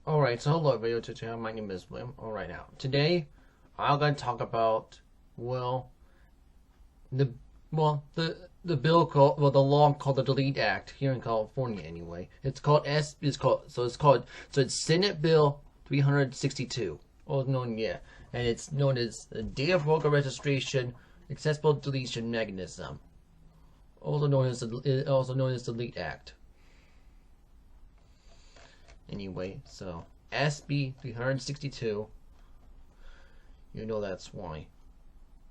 Alright, so hello video tutorial, my name is William. Alright now, today I'm going to talk about, well, the, the bill called, the law called the Delete Act here in California anyway. So it's Senate Bill 362, and it's known as the Data Broker Registration Accessible Deletion Mechanism, also known as the Delete Act. Anyway, so SB 362, you know that's why.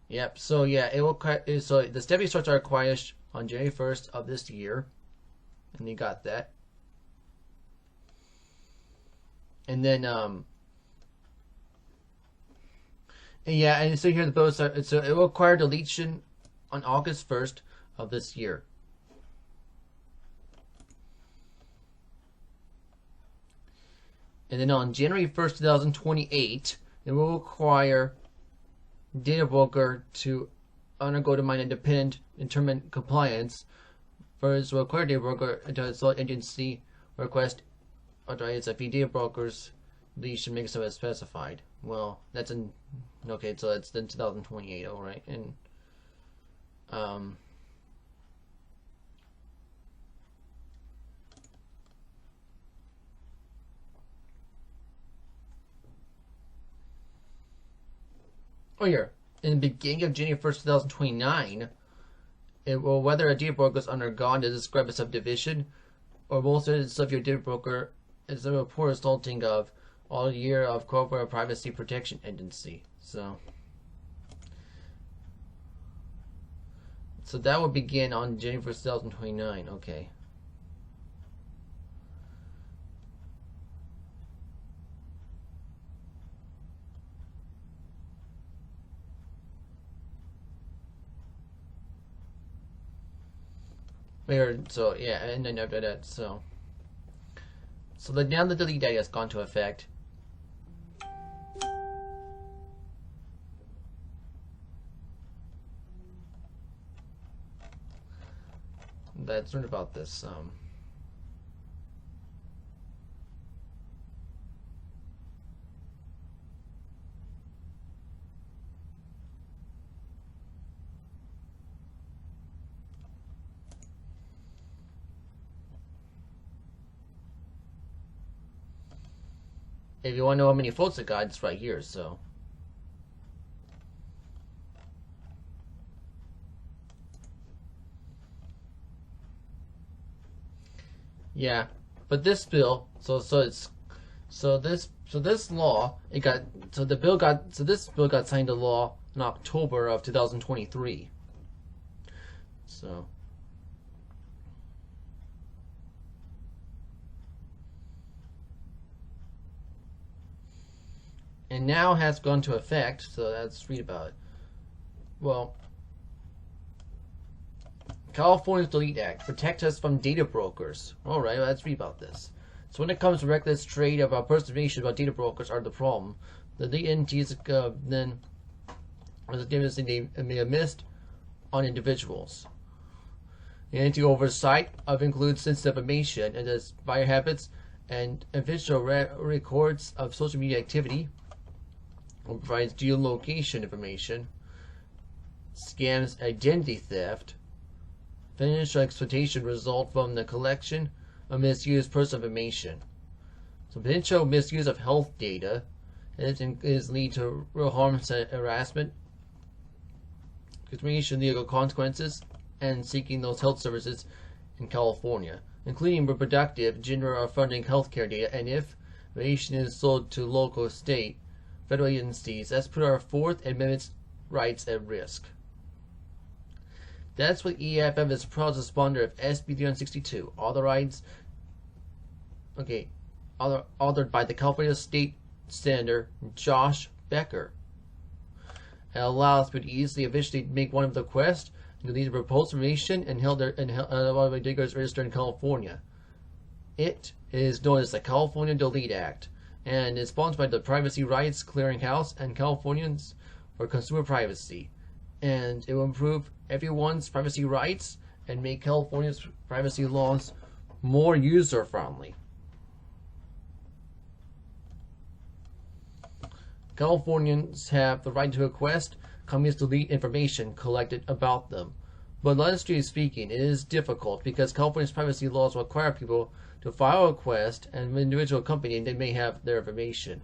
Yep. So yeah, it will. So the stepping starts are required on January 1st of this year, and you got that. And then and yeah, and so here the bill starts. So it will require deletion on August 1st of this year. And then on January 1st, 2028, it will require data broker to undergo the independent determined compliance. First, require data broker to select agency request authorize if data brokers deletion makes them as specified. Well, that's in okay, so that's in 2028, all right, and oh, here, in the beginning of January 1st, 2029, it will whether a data broker has undergone the described subdivision or most of your data broker is a report resulting of all year of corporate privacy protection agency. So that will begin on January 1st, 2029. Okay. So yeah, and then after that, so now the delete data has gone to effect. Let's learn about this. If you want to know how many votes it got, it's right here, so. Yeah, but this bill, this law, this bill got signed into law in October of 2023. So. And now has gone to effect, so let's read about it. Well, California's Delete Act protects us from data brokers. Alright, let's read about this. So when it comes to reckless trade of personal information about data brokers are the problem. The data entities then they may have missed on individuals. The entity oversight of includes sensitive information and as buyer habits and official records of social media activity. Provides geolocation information, scams, identity theft, financial exploitation result from the collection of misused personal information. So potential misuse of health data is lead to real harm and harassment, discrimination, legal consequences, and seeking those health services in California, including reproductive, gender, or funding healthcare data, and if information is sold to local, state, federal agencies, that's put our Fourth Amendment rights at risk. That's what EFF is proud responder of SB 362, authored by the California State Senator Josh Becker. It allows people to easily eventually make one of the requests to lead the proposed information and held diggers registered in California. It is known as the California Delete Act, and is sponsored by the Privacy Rights Clearinghouse and Californians for Consumer Privacy. And it will improve everyone's privacy rights and make California's privacy laws more user-friendly. Californians have the right to request companies to delete information collected about them. But legislatively speaking, it is difficult because California's privacy laws require people to file a request and an individual company they may have their information.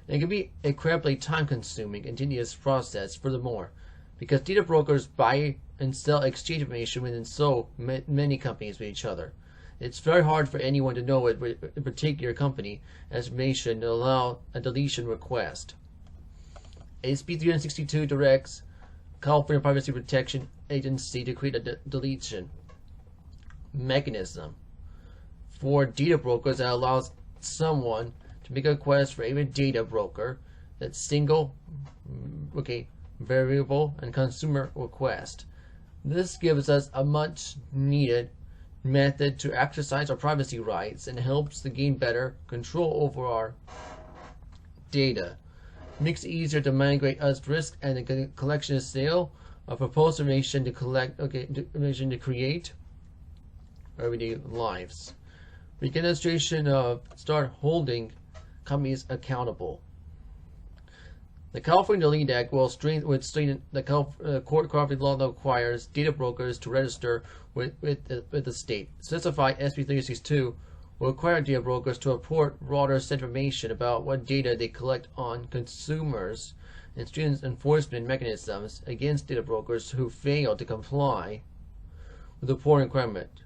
And it can be an incredibly time-consuming and tedious process, furthermore, because data brokers buy and sell exchange information within so many companies with each other. It's very hard for anyone to know what a particular company has information to allow a deletion request. SB 362 directs California Privacy Protection Agency to create a deletion mechanism for data brokers that allows someone to make a request for a data broker that's single, variable, and consumer request. This gives us a much needed method to exercise our privacy rights and helps to gain better control over our data. It makes it easier to mitigate us risk and the collection and sale of proposed information to information to create everyday lives. We can illustration of start holding companies accountable. The California Delete Act will strengthen the court cooperative law that requires data brokers to register with the state. Specified SB 362 will require data brokers to report broader information about what data they collect on consumers and strengthens enforcement mechanisms against data brokers who fail to comply with the reporting requirement.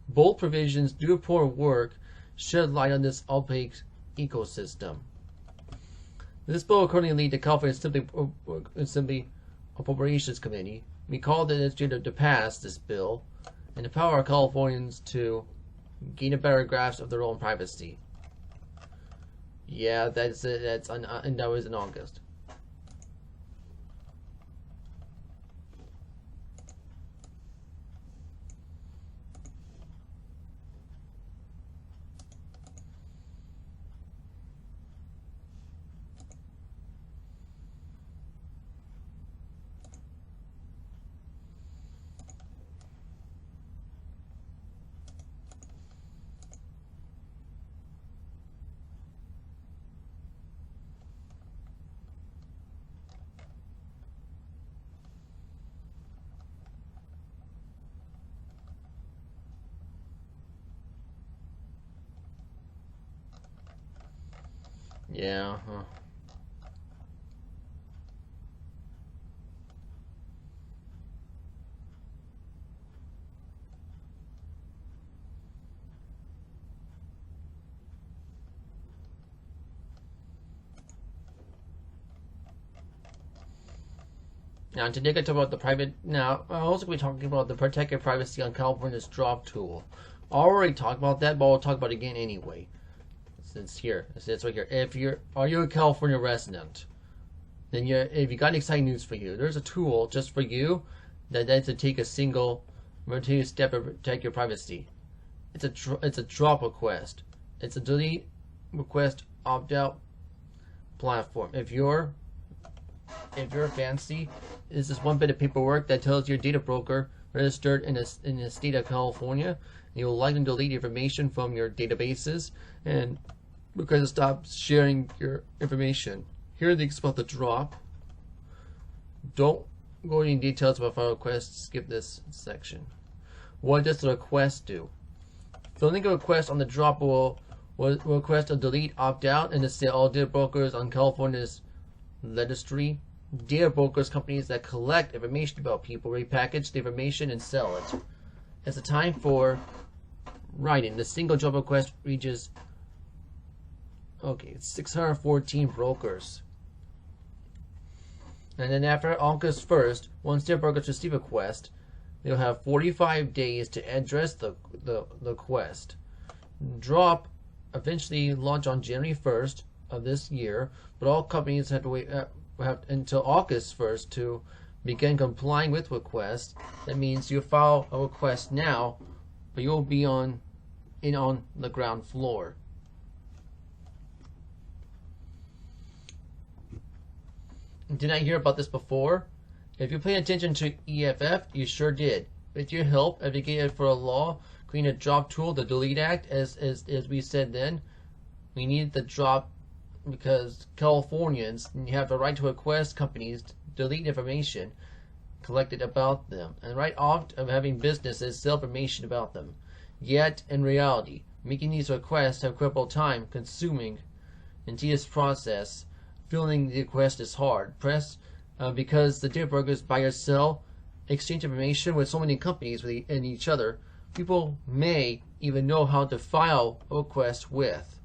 Both provisions do important work shed light on this opaque ecosystem. This bill will currently lead to California's Assembly Appropriations Committee. We called it to pass this bill and empower Californians to gain a better grasp of their own privacy. Yeah, that's it. And that was in August. Yeah. Now today I talk about the private. Now I'll also be talking about the protect your privacy on California's drop tool. I already talked about that, but I'll talk about it again anyway. It's right here. If you're a California resident, then if you got exciting news for you, there's a tool just for you that's to take a single rotating step to protect your privacy. It's a drop request. It's a delete request opt-out platform. If you're fancy, this is one bit of paperwork that tells your data broker registered in the state of California. You'll like and delete information from your databases and because it stops sharing your information. Here are the about the drop. Don't go into details about file requests. Skip this section. What does the request do? Filling a request on the drop will request a delete opt-out and to say all data brokers on California's registry. Data brokers, companies that collect information about people, repackage the information and sell it. It's a time for writing. The single job request reaches 614 brokers. And then after August 1st, once data brokers receive a request, they'll have 45 days to address the request. Drop eventually launch on January 1st of this year, but all companies have to wait have until August 1st to begin complying with requests. That means you file a request now, but you'll be on the ground floor. Did I hear about this before? If you pay attention to EFF, you sure did. With your help, advocated for a law, creating a drop tool, the Delete Act, as we said then, we need the drop because Californians have the right to request companies to delete information collected about them, and the right oft of having businesses sell information about them. Yet, in reality, making these requests have crippled time-consuming and tedious process. Filling the request is hard. Because the data brokers buy or sell, exchange information with so many companies and each other, people may even know how to file a request with.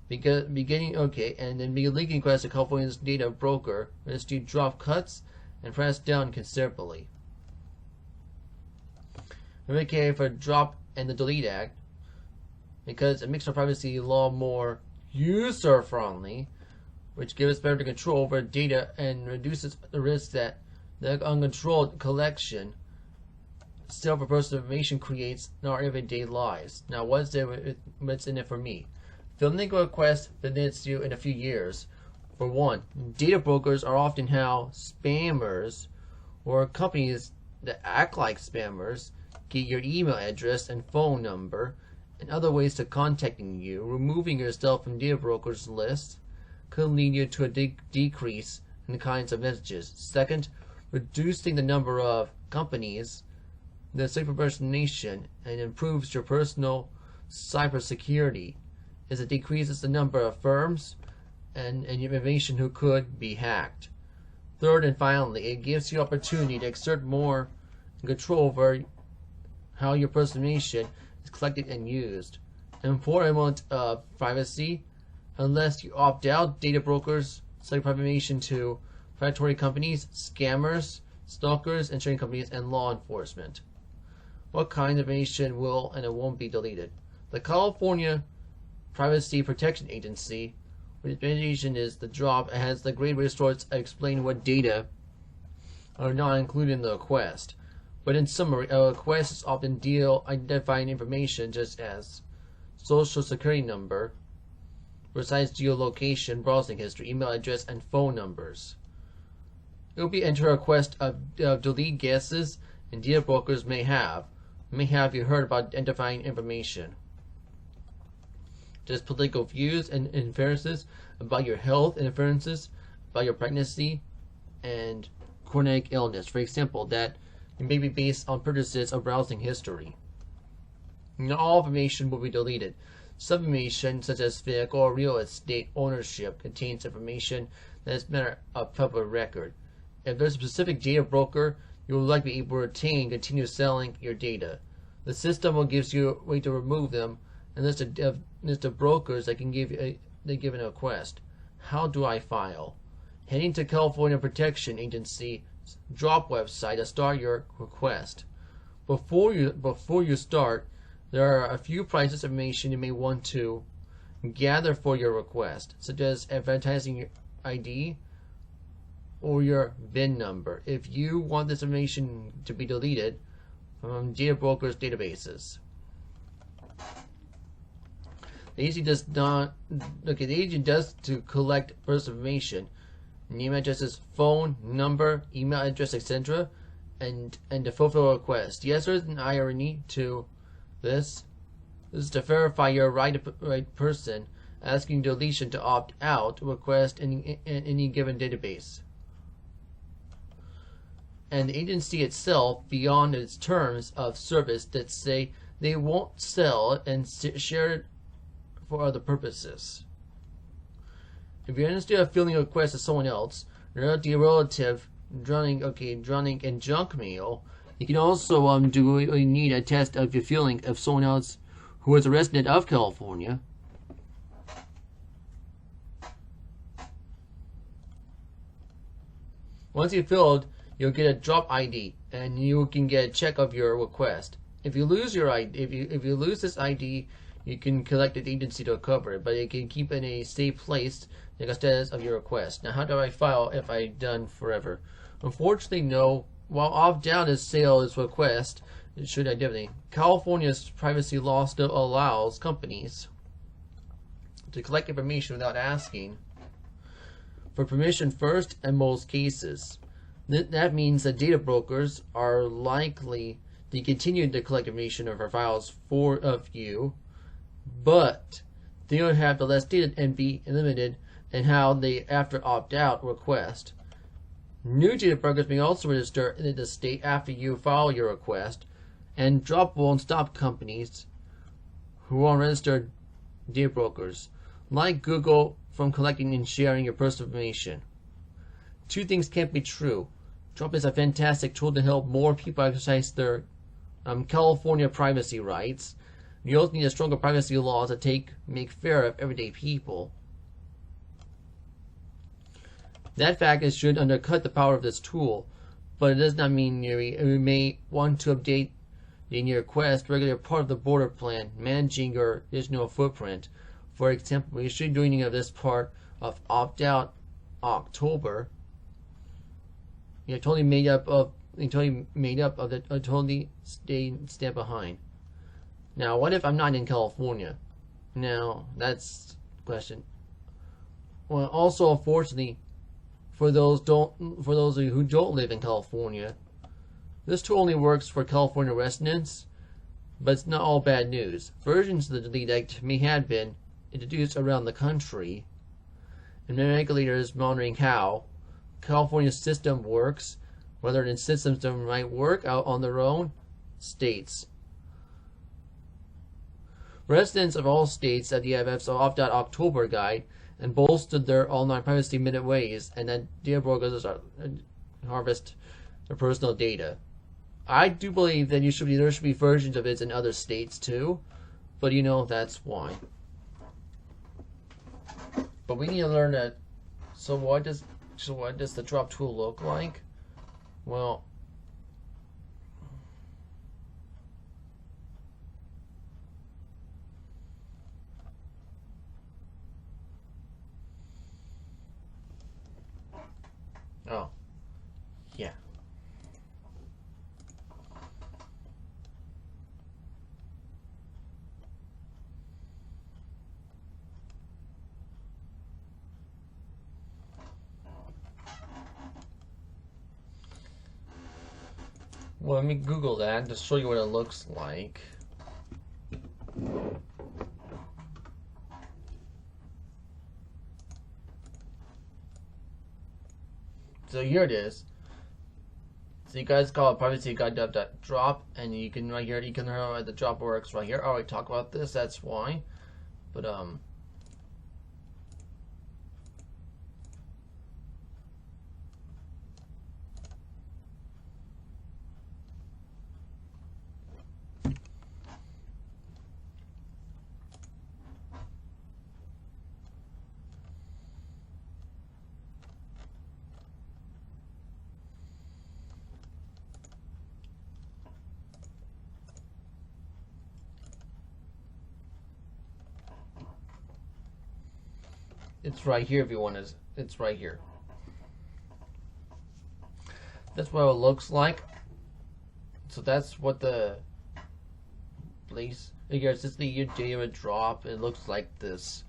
And then beginning request to California's data broker is to drop cuts and press down considerably. Advocate for Drop and the Delete Act because it makes our privacy law more user-friendly, which gives better control over data and reduces the risk that the uncontrolled collection sale of personal information creates in our everyday lives. Now, what's in it for me? Filling a request benefits you in a few years. For one, data brokers are often how spammers or companies that act like spammers get your email address and phone number and other ways to contacting you. Removing yourself from data brokers list could lead you to a decrease in the kinds of messages. Second, reducing the number of companies that safe impersonation and improves your personal cybersecurity as it decreases the number of firms and information who could be hacked. Third and finally, it gives you opportunity to exert more control over how your personal information is collected and used. An important element of privacy, unless you opt out, data brokers sell private information to predatory companies, scammers, stalkers, insurance companies, and law enforcement. What kind of information will and it won't be deleted? The California Privacy Protection Agency, which administration is the job, has the great resource to explain what data are not included in the request. But in summary, a request is often identifying information such as social security number, precise geolocation, browsing history, email address, and phone numbers. It will be enter a request of delete guesses, and data brokers may have you heard about identifying information. Just political views and inferences about your health and inferences about your pregnancy and chronic illness. For example, that it may be based on purchases of browsing history. Not all information will be deleted. Some information, such as vehicle or real estate ownership, contains information that is matter of public record. If there's a specific data broker, you will likely be able to retain and continue selling your data. The system will give you a way to remove them and list of brokers that can give a request. How do I file? Heading to California Protection Agency Drop website to start your request. Before you start, there are a few prices of information you may want to gather for your request, such as advertising your ID or your VIN number if you want this information to be deleted from data brokers' databases. The agency does to collect personal information, name, addresses, phone number, email address, etc., and to fulfill a request. Yes, there is an irony to this. This is to verify you're right person asking deletion to opt out request in any given database. And the agency itself, beyond its terms of service that say they won't sell it and share it for other purposes. If you're interested in filling a request to someone else, your relative drowning in junk mail, you can also need a test of your feeling of someone else who is a resident of California. Once you've filled, you'll get a drop ID, and you can get a check of your request. If you lose your ID, if you lose this ID, you can collect the agency to recover it, but it can keep in a safe place the status of your request. Now, how do I file if I'm done forever? Unfortunately, no. While opt-out is sales request, it should identity. California's privacy law still allows companies to collect information without asking for permission first in most cases. That means that data brokers are likely to continue to collect information of our files of you, but they don't have the less data and be limited and how they after opt-out request. New data brokers may also register in the state after you file your request, and drop won't stop companies who are registered data brokers, like Google, from collecting and sharing your personal information. Two things can't be true. Drop is a fantastic tool to help more people exercise their California privacy rights. You also need a stronger privacy laws that make fair of everyday people. That fact should undercut the power of this tool, but it does not mean you may want to update in your request regular part of the border plan, managing your additional footprint. For example, we should be doing this part of opt-out October. You're totally made up of totally stand behind. Now, what if I'm not in California? Now, that's the question. Well, also, unfortunately, for those who don't live in California, this tool only works for California residents, but it's not all bad news. Versions of the Delete Act may have been introduced around the country, and regulators monitoring how California's system works, whether its systems might work out on their own, states. Residents of all states have the IFF's Opt-out October guide and bolstered their online privacy minute ways, and then data brokers harvest their personal data. I do believe that there should be versions of it in other states too, but that's why. But we need to learn that. So what does the drop tool look like? Well, oh, yeah. Well, let me Google that to show you what it looks like. So here it is. So you guys call it privacy guide.drop, and you can right here, you can learn how the drop works right here. I already talked about this, that's why. But it's right here if you want to. It's right here. That's what it looks like. So that's what the place here. It's just the data drop. It looks like this.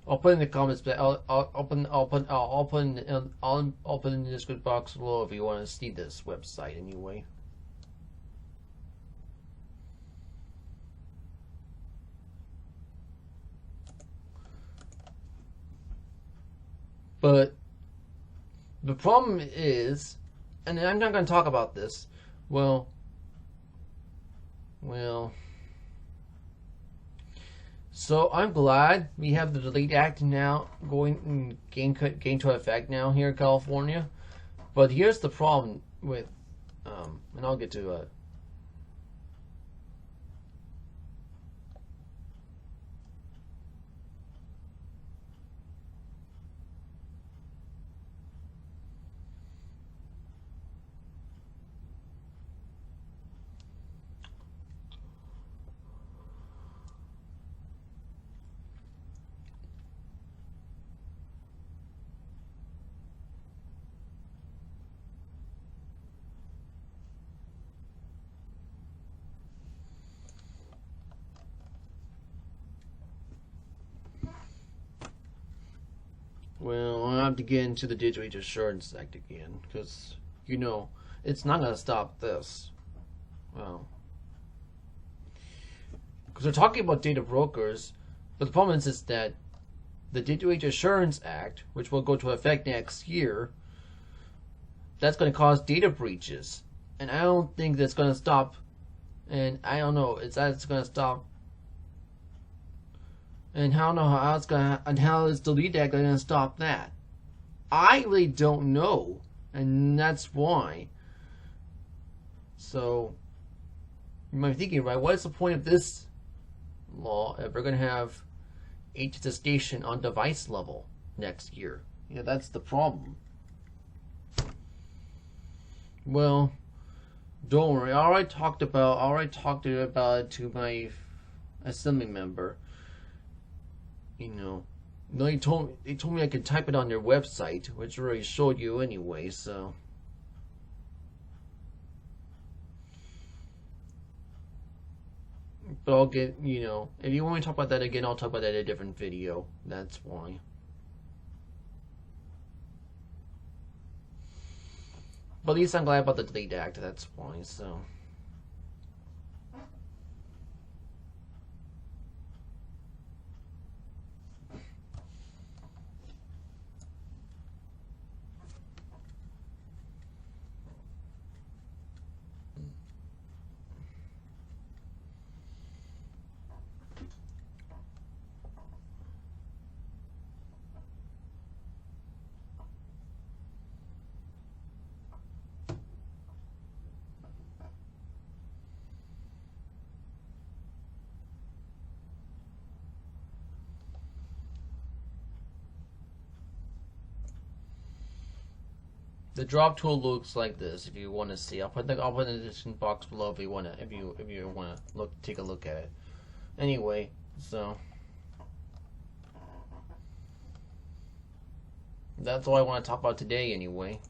I'll put in the comments, but I'll open in the description box below if you want to see this website anyway. But the problem is, and I'm not going to talk about this. Well. So I'm glad we have the Delete Act now gain to effect now here in California. But here's the problem with, and I'll get to Well, I have to get into the Digital Age Assurance Act again, because, it's not going to stop this. Well, because we're talking about data brokers, but the problem is that the Data Age Assurance Act, which will go into effect next year, that's going to cause data breaches. And I don't think that's going to stop. And I don't know, that's going to stop. And I don't know how it's going to, and how is the Delete Act going to stop that? I really don't know. And that's why. So, you might be thinking, right, what is the point of this law if we're going to have age attestation on device level next year? Yeah, that's the problem. Well, don't worry. I already talked about it to my assembly member. You know, no, they told me I could type it on their website, which I already showed you anyway. So, but I'll get, you know, if you want me to talk about that again, I'll talk about that in a different video. That's why. But at least I'm glad about the Delete Act, that's why, so. The drop tool looks like this. If you want to see, I'll put in the description box below if you want to. If you want to take a look at it. Anyway, so that's all I want to talk about today. Anyway.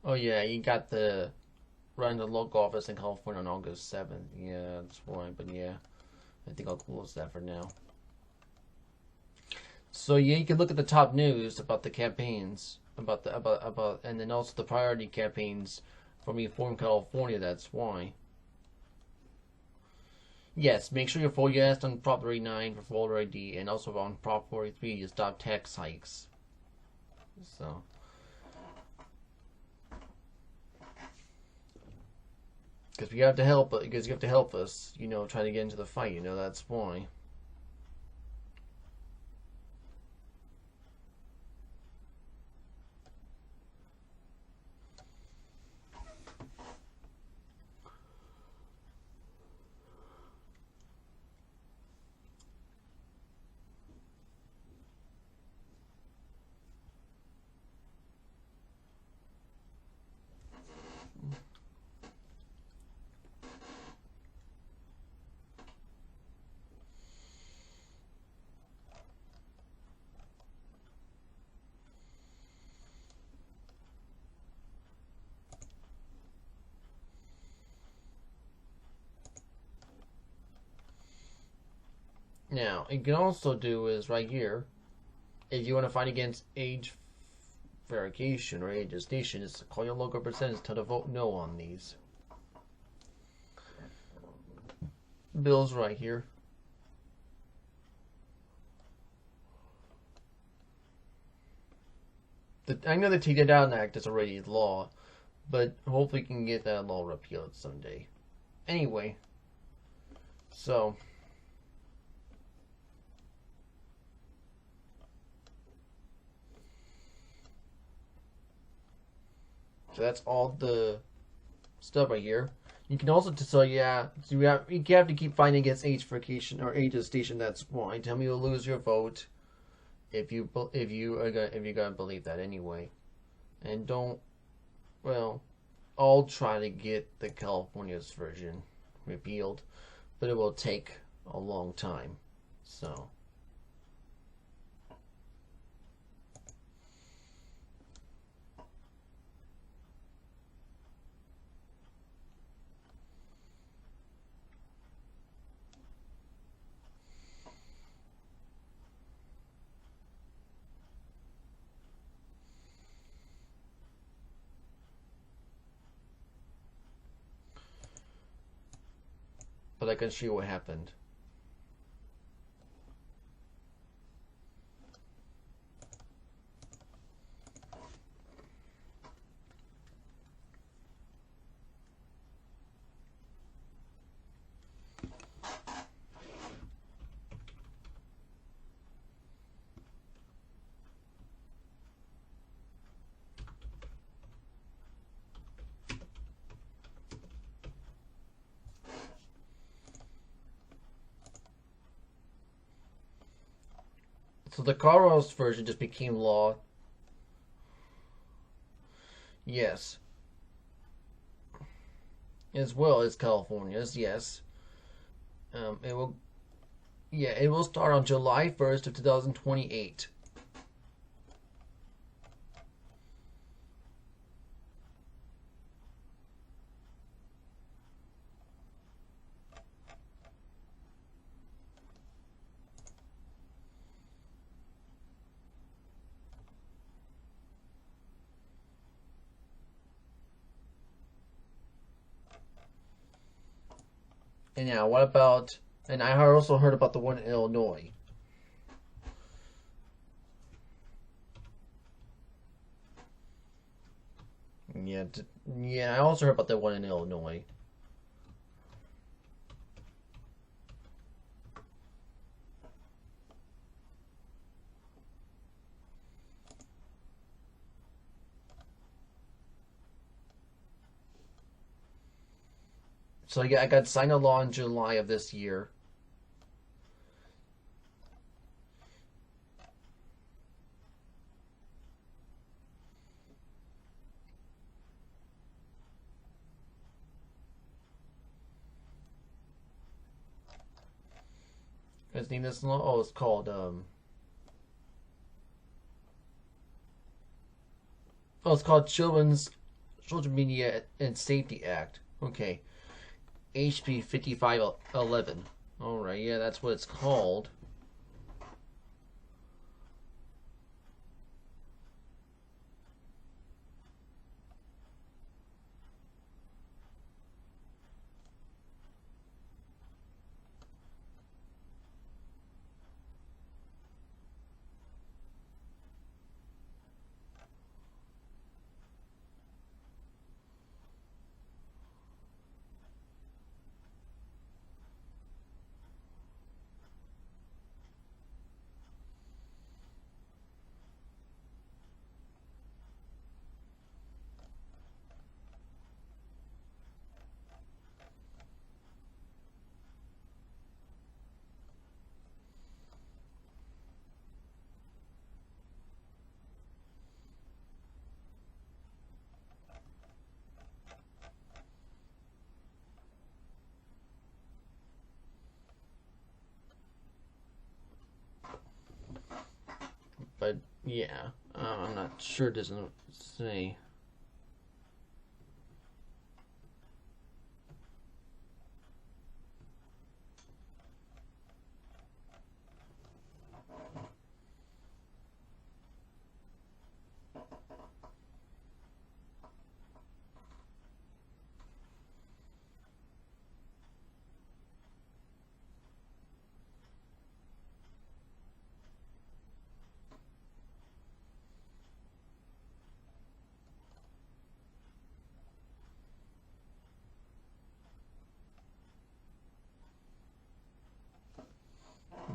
Oh yeah, you got the running the local office in California on August 7th. Yeah, that's fine, but yeah, I think I'll close that for now. So yeah, you can look at the top news about the campaigns, about and then also the priority campaigns from Reform California. That's why. Yes, make sure you vote yes on Prop 39 for voter ID, and also on Prop 43 to stop tax hikes. So. Because you have to help us, you know, trying to get into the fight, you know, that's why. Now, you can also do is right here, if you want to fight against age verification or age attestation, is call your local representatives to vote no on these bills right here. I know the Take It Down Act is already law, but hopefully we can get that law repealed someday. Anyway, so that's all the stuff right here. You can also you have to keep fighting against age verification or age attestation. That's why. Tell me you'll lose your vote if you're gonna believe that anyway. And don't, well, I'll try to get the California's version repealed, but it will take a long time. So but I can show you what happened. So the Carlos version just became law. Yes. As well as California's, yes. It will, yeah, it will start on July 1st of 2028. And yeah, what about? And I also heard about the one in Illinois. Yeah, yeah, I also heard about that one in Illinois. So yeah, I got signed a law in July of this year. His name is law. Oh, it's called Oh, it's called Children's Social Media and Safety Act. Okay, HB 5511. All right, yeah, that's what it's called. But yeah, I'm not sure. It doesn't say.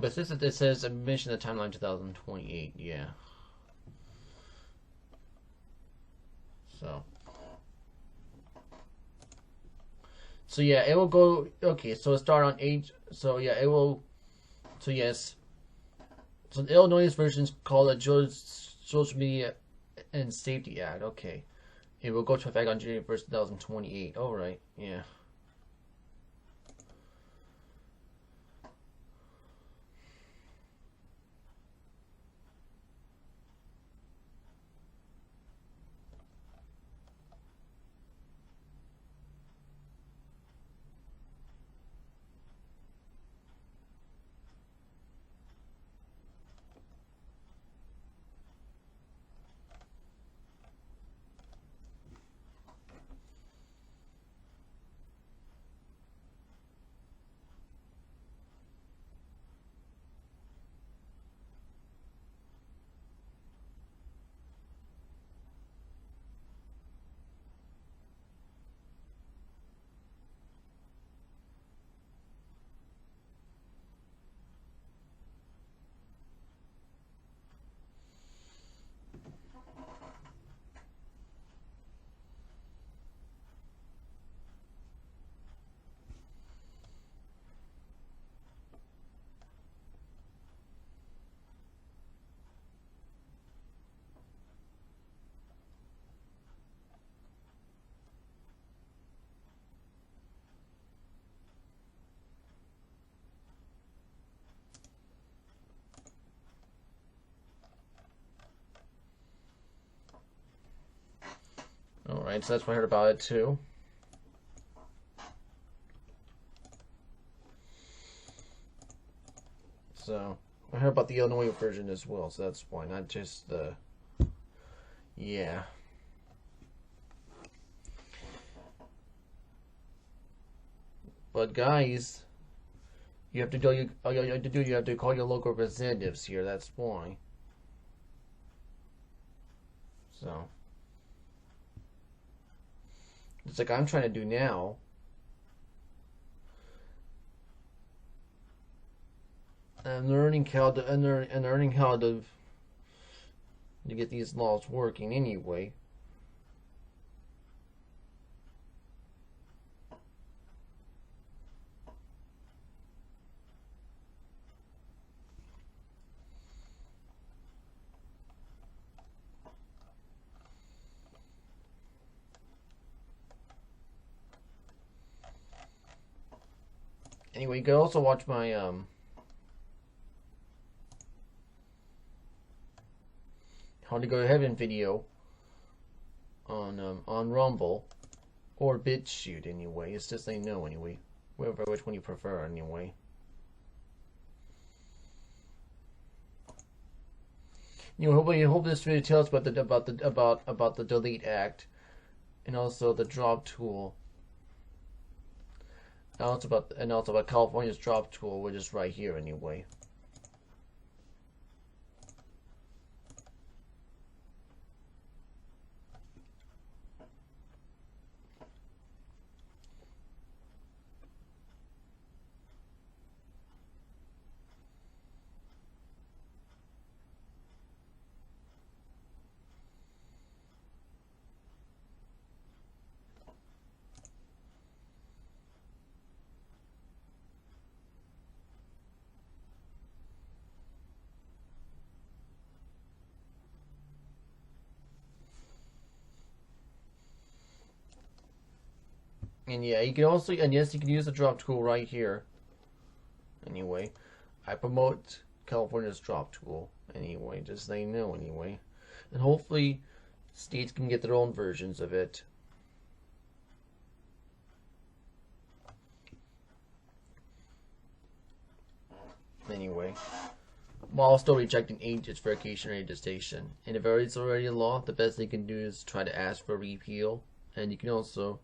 But since it says admission the timeline 2028, yeah. So. So yeah, it will go. Okay, so it start on age. So yeah, it will. So yes. So the Illinois version is called the Social Media and Safety Act. Okay, it will go to effect on January 1st, 2028. All right, yeah. Alright, so that's what I heard about it too. So, I heard about the Illinois version as well, so that's why, not just the... Yeah. But guys, you have to go. You have to call your local representatives here. That's why. So, it's like I'm trying to do now. And learning how to learning how to get these laws working anyway. Anyway, you can also watch my How to Go to Heaven video on Rumble or BitChute anyway. It's just they know anyway. Which one you prefer anyway. You know, hope this video tells about the Delete Act and also the drop tool. And also about California's drop tool, which is right here anyway. And yeah, you can also, and yes, you can use the drop tool right here. Anyway, I promote California's drop tool anyway, just so they know anyway. And hopefully, states can get their own versions of it. Anyway, while still rejecting age verification registration. And if it's already a law, the best they can do is try to ask for repeal. And you can also,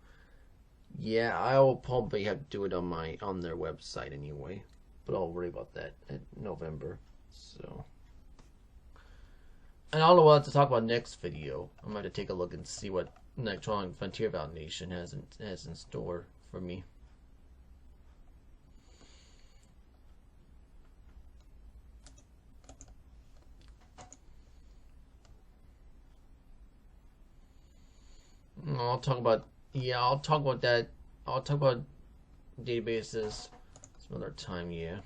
yeah, I will probably have to do it on their website anyway. But I'll worry about that in November. So, and I don't know what to talk about next video. I'm going to take a look and see what Electronic Frontier Foundation has in store for me. I'll talk about, yeah, I'll talk about that. I'll talk about databases some other time, yeah.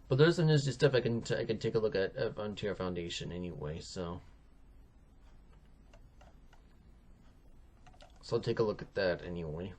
But there's some interesting stuff I can take a look at Frontier Foundation anyway, so I'll take a look at that anyway.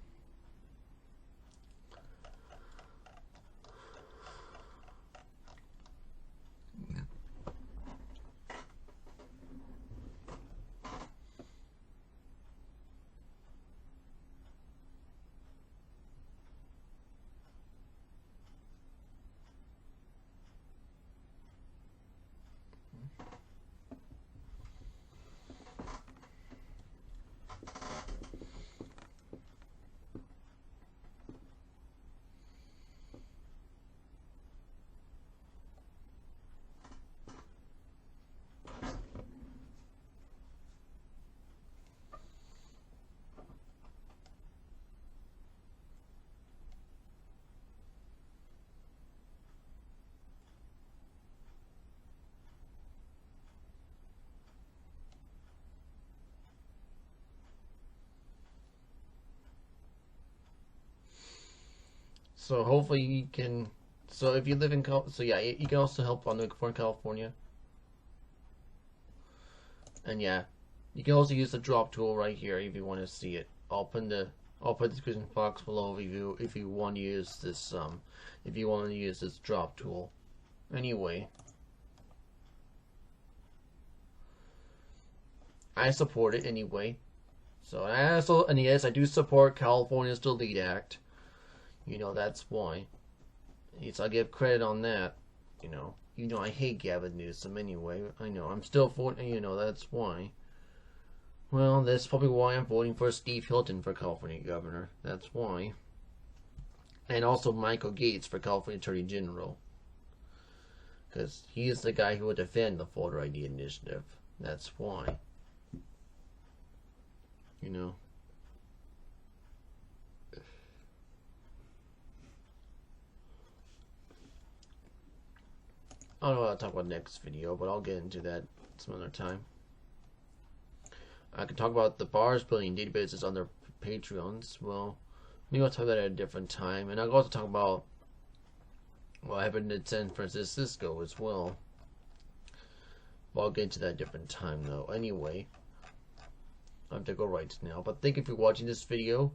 So hopefully you can. So if you live in so yeah, you can also help on the for California. And yeah, you can also use the drop tool right here if you want to see it. I'll put the description box below if you want to use this drop tool. Anyway. I support it anyway. So and yes, I do support California's Delete Act. You know, that's why. Yes, I give credit on that. You know I hate Gavin Newsom anyway. I know I'm still for. That's why. Well, that's probably why I'm voting for Steve Hilton for California governor. That's why. And also Michael Gates for California Attorney General. Because he is the guy who would defend the voter ID initiative. That's why. You know. I don't know what I'll talk about next video, but I'll get into that some other time. I can talk about the bars building databases on their Patreons. Well, maybe I'll talk about that at a different time. And I'll also talk about what happened in San Francisco as well. But I'll get into that at a different time though. Anyway, I have to go right now. But thank you for watching this video.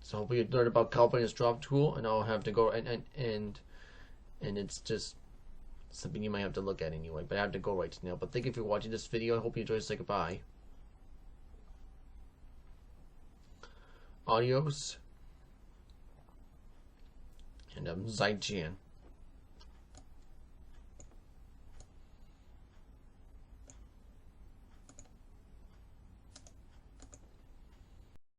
So hopefully you learned about California's drop tool, and I'll have to go and it's just something you might have to look at anyway. But I have to go right now. But thank you for watching this video. I hope you enjoyed. Say goodbye. Adios. And Zai Jian.